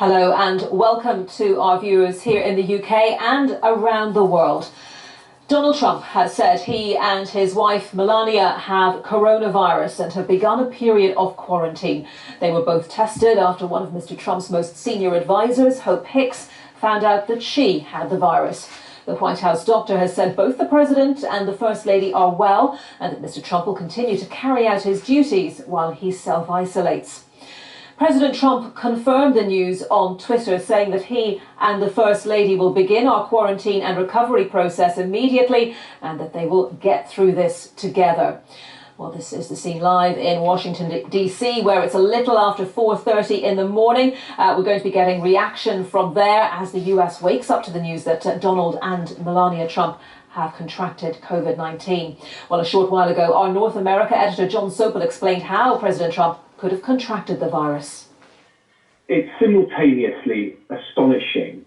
Hello and welcome to our viewers here in the UK and around the world. Donald Trump has said he and his wife Melania have coronavirus and have begun a period of quarantine. They were both tested after one of Mr. Trump's most senior advisors, Hope Hicks, found out that she had the virus. The White House doctor has said both the President and the First Lady are well and that Mr. Trump will continue to carry out his duties while he self-isolates. President Trump confirmed the news on Twitter, saying that he and the First Lady will begin our quarantine and recovery process immediately and that they will get through this together. Well, this is the scene live in Washington, D.C., where it's a little after 4:30 in the morning. We're going to be getting reaction from there as the U.S. wakes up to the news that Donald and Melania Trump have contracted COVID-19. Well, a short while ago, our North America editor John Sopel explained how President Trump could have contracted the virus. It's simultaneously astonishing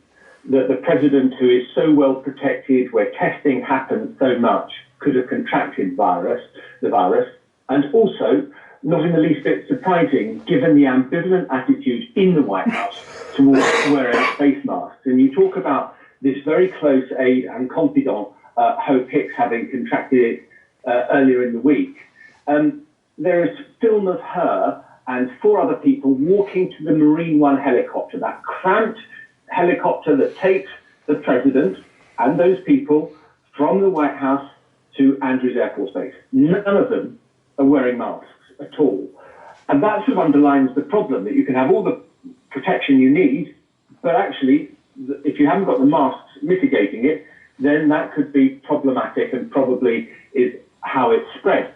that the president, who is so well protected, where testing happens so much, could have contracted the virus, and also not in the least bit surprising, given the ambivalent attitude in the White House towards wearing face masks. And you talk about this very close aide and confidant, Hope Hicks, having contracted it earlier in the week. There is film of her and 4 other people walking to the Marine One helicopter, that cramped helicopter that takes the president and those people from the White House to Andrews Air Force Base. None of them are wearing masks at all. And that sort of underlines the problem, that you can have all the protection you need, but actually, if you haven't got the masks mitigating it, then that could be problematic and probably is how it spread.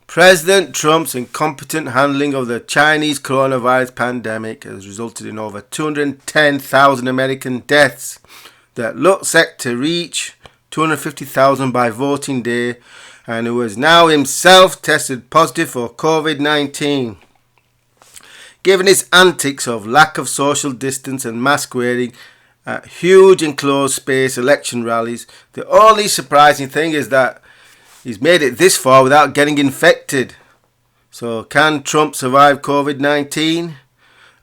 President Trump's incompetent handling of the Chinese coronavirus pandemic has resulted in over 210,000 American deaths that look set to reach 250,000 by voting day, and who has now himself tested positive for COVID-19. Given his antics of lack of social distance and mask wearing at huge enclosed space election rallies, the only surprising thing is that he's made it this far without getting infected. So can Trump survive COVID-19?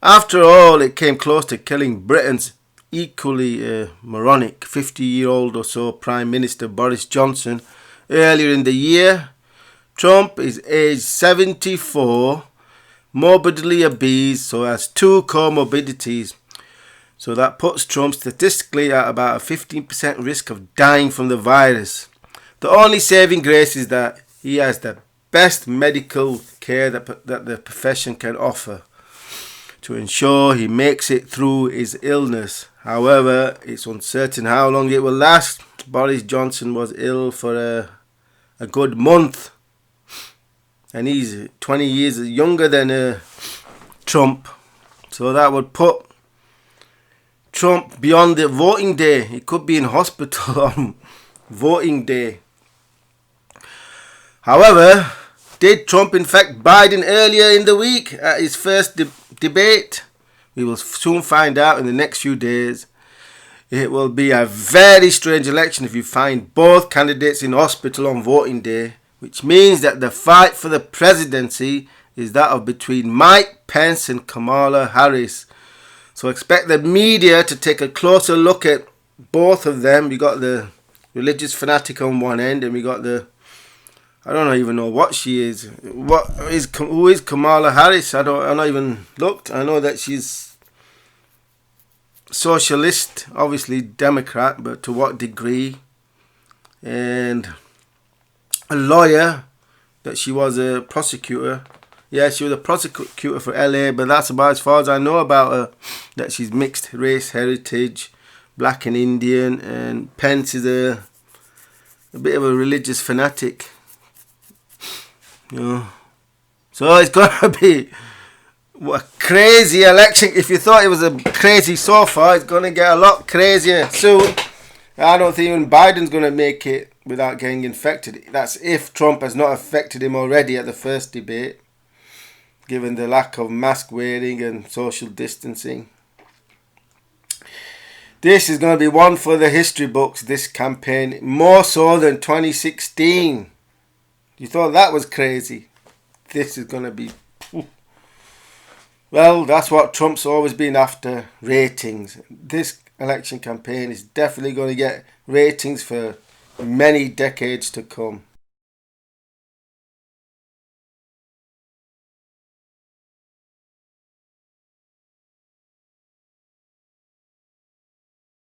After all, it came close to killing Britain's equally moronic 50-year-old or so Prime Minister Boris Johnson earlier in the year. Trump is aged 74, morbidly obese, so has 2 comorbidities. So that puts Trump statistically at about a 15% risk of dying from the virus. The only saving grace is that he has the best medical care that the profession can offer to ensure he makes it through his illness. However, it's uncertain how long it will last. Boris Johnson was ill for a good month, and he's 20 years younger than Trump. So that would put Trump beyond the voting day. He could be in hospital on voting day. However, did Trump infect Biden earlier in the week at his first debate? We will soon find out in the next few days. It will be a very strange election if you find both candidates in hospital on voting day, which means that the fight for the presidency is that of between Mike Pence and Kamala Harris. So expect the media to take a closer look at both of them. We got the religious fanatic on one end, and we got the, I don't even know what she is. Who is Kamala Harris? I not even looked. I know that she's socialist, obviously Democrat, but to what degree? And a lawyer, that she was a prosecutor. Yeah, she was a prosecutor for LA, but that's about as far as I know about her. That she's mixed race heritage, black and Indian, and Pence is a bit of a religious fanatic. You know. So it's gonna be a crazy election. If you thought it was a crazy so far, it's gonna get a lot crazier soon. I don't think even Biden's gonna make it without getting infected. That's if Trump has not affected him already at the first debate, given the lack of mask wearing and social distancing. This is going to be one for the history books, this campaign, more so than 2016. You thought that was crazy. This is going to be Well, that's what Trump's always been after, ratings. This election campaign is definitely going to get ratings for many decades to come.